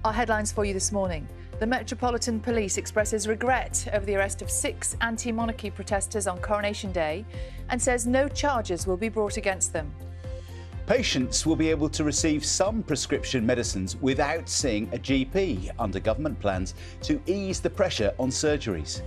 Our headlines for you this morning. The Metropolitan Police expresses regret over the arrest of 6 anti-monarchy protesters on Coronation Day and says no charges will be brought against them. Patients will be able to receive some prescription medicines without seeing a GP under government plans to ease the pressure on surgeries.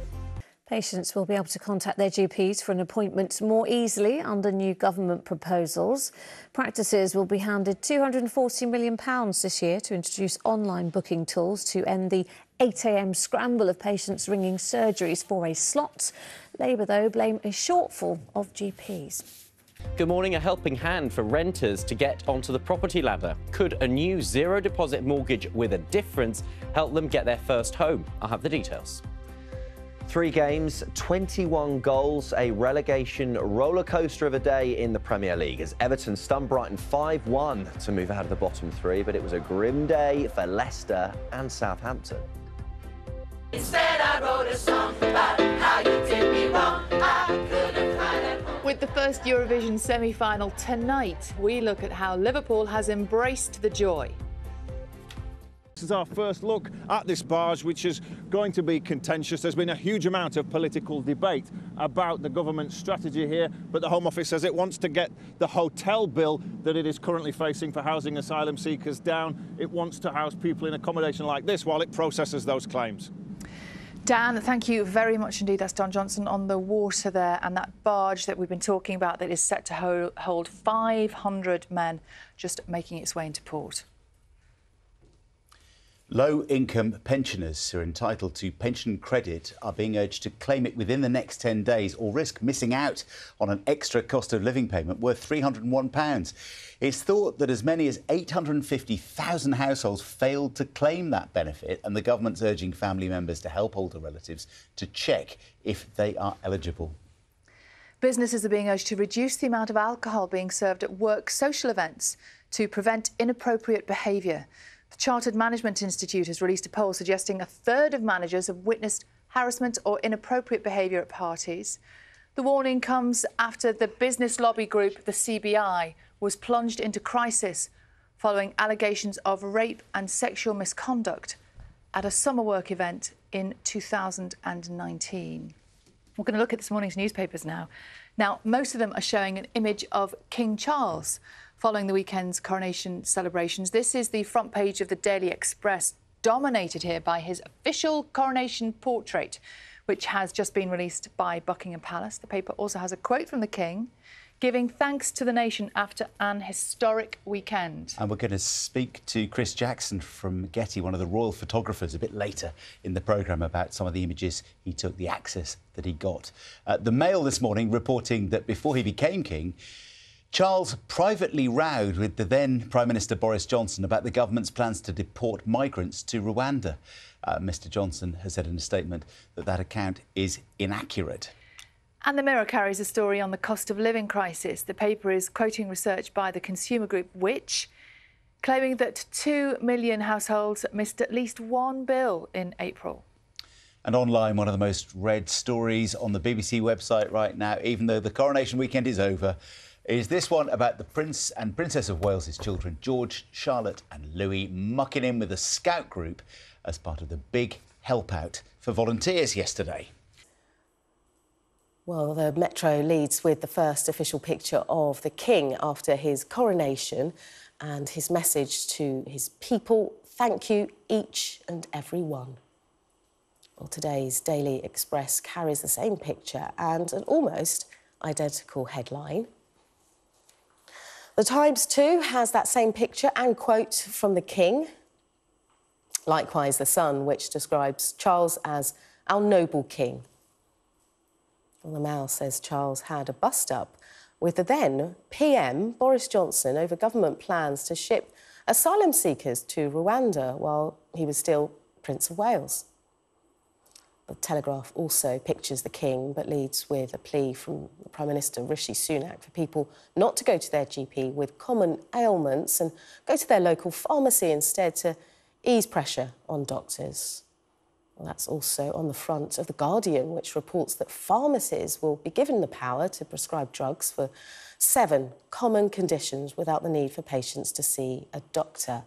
Patients will be able to contact their GPs for an appointment more easily under new government proposals. Practices will be handed £240 million this year to introduce online booking tools to end the 8 a.m. scramble of patients ringing surgeries for a slot. Labour, though, blame a shortfall of GPs. Good morning. A helping hand for renters to get onto the property ladder. Could a new zero deposit mortgage with a difference help them get their first home? I'll have the details. 3 games, 21 goals, a relegation rollercoaster of a day in the Premier League as Everton stunned Brighton 5-1 to move out of the bottom 3, but it was a grim day for Leicester and Southampton. Instead I wrote a song about how you did me wrong. I couldn't find it. With the first Eurovision semi-final tonight, we look at how Liverpool has embraced the joy. This is our first look at this barge, which is going to be contentious. There's been a huge amount of political debate about the government's strategy here, but the Home Office says it wants to get the hotel bill that it is currently facing for housing asylum seekers down. It wants to house people in accommodation like this while it processes those claims. Dan, thank you very much indeed. That's Don Johnson on the water there, and that barge that we've been talking about that is set to hold 500 men just making its way into port. Low-income pensioners who are entitled to pension credit are being urged to claim it within the next 10 days or risk missing out on an extra cost of living payment worth £301. It's thought that as many as 850,000 households failed to claim that benefit, and the government's urging family members to help older relatives to check if they are eligible. Businesses are being urged to reduce the amount of alcohol being served at work social events to prevent inappropriate behaviour. The Chartered Management Institute has released a poll suggesting 1/3 of managers have witnessed harassment or inappropriate behaviour at parties. The warning comes after the business lobby group, the CBI, was plunged into crisis following allegations of rape and sexual misconduct at a summer work event in 2019. We're going to look at this morning's newspapers now. Now, most of them are showing an image of King Charles following the weekend's coronation celebrations. This is the front page of the Daily Express, dominated here by his official coronation portrait, which has just been released by Buckingham Palace. The paper also has a quote from the King, giving thanks to the nation after an historic weekend. And we're going to speak to Chris Jackson from Getty, one of the royal photographers, a bit later in the programme about some of the images he took, the access that he got. The Mail this morning reporting that before he became king, Charles privately rowed with the then Prime Minister Boris Johnson about the government's plans to deport migrants to Rwanda. Mr Johnson has said in a statement that that account is inaccurate. And the Mirror carries a story on the cost of living crisis. The paper is quoting research by the consumer group Which, claiming that 2 million households missed at least one bill in April. And online, one of the most read stories on the BBC website right now, even though the coronation weekend is over, is this one about the Prince and Princess of Wales's children, George, Charlotte and Louis, mucking in with a scout group as part of the big help out for volunteers yesterday. Well, the Metro leads with the first official picture of the King after his coronation and his message to his people: thank you, each and every one. Well, today's Daily Express carries the same picture and an almost identical headline. The Times, too, has that same picture and quote from the King. Likewise, The Sun, which describes Charles as our noble king. Well, the Mail says Charles had a bust-up with the then PM, Boris Johnson, over government plans to ship asylum seekers to Rwanda while he was still Prince of Wales. The Telegraph also pictures the King, but leads with a plea from the Prime Minister, Rishi Sunak, for people not to go to their GP with common ailments and go to their local pharmacy instead to ease pressure on doctors. Well, that's also on the front of The Guardian, which reports that pharmacies will be given the power to prescribe drugs for 7 common conditions without the need for patients to see a doctor.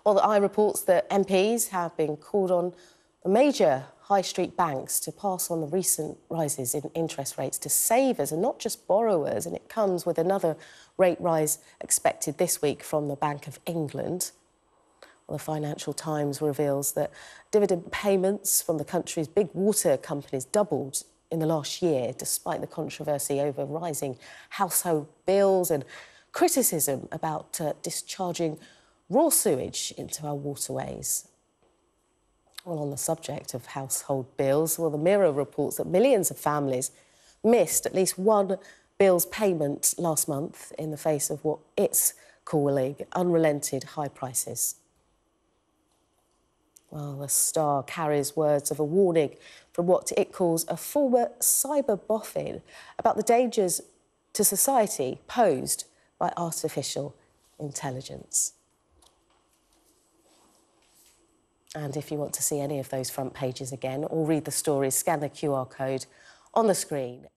Well, the Eye reports that MPs have been called on the major high street banks to pass on the recent rises in interest rates to savers and not just borrowers, and it comes with another rate rise expected this week from the Bank of England. Well, the Financial Times reveals that dividend payments from the country's big water companies doubled in the last year, despite the controversy over rising household bills and criticism about discharging raw sewage into our waterways. Well, on the subject of household bills, well, the Mirror reports that millions of families missed at least one bill's payment last month in the face of what it's calling unrelented high prices. Well, the Star carries words of a warning from what it calls a former cyber boffin about the dangers to society posed by artificial intelligence. And if you want to see any of those front pages again or read the stories, scan the QR code on the screen.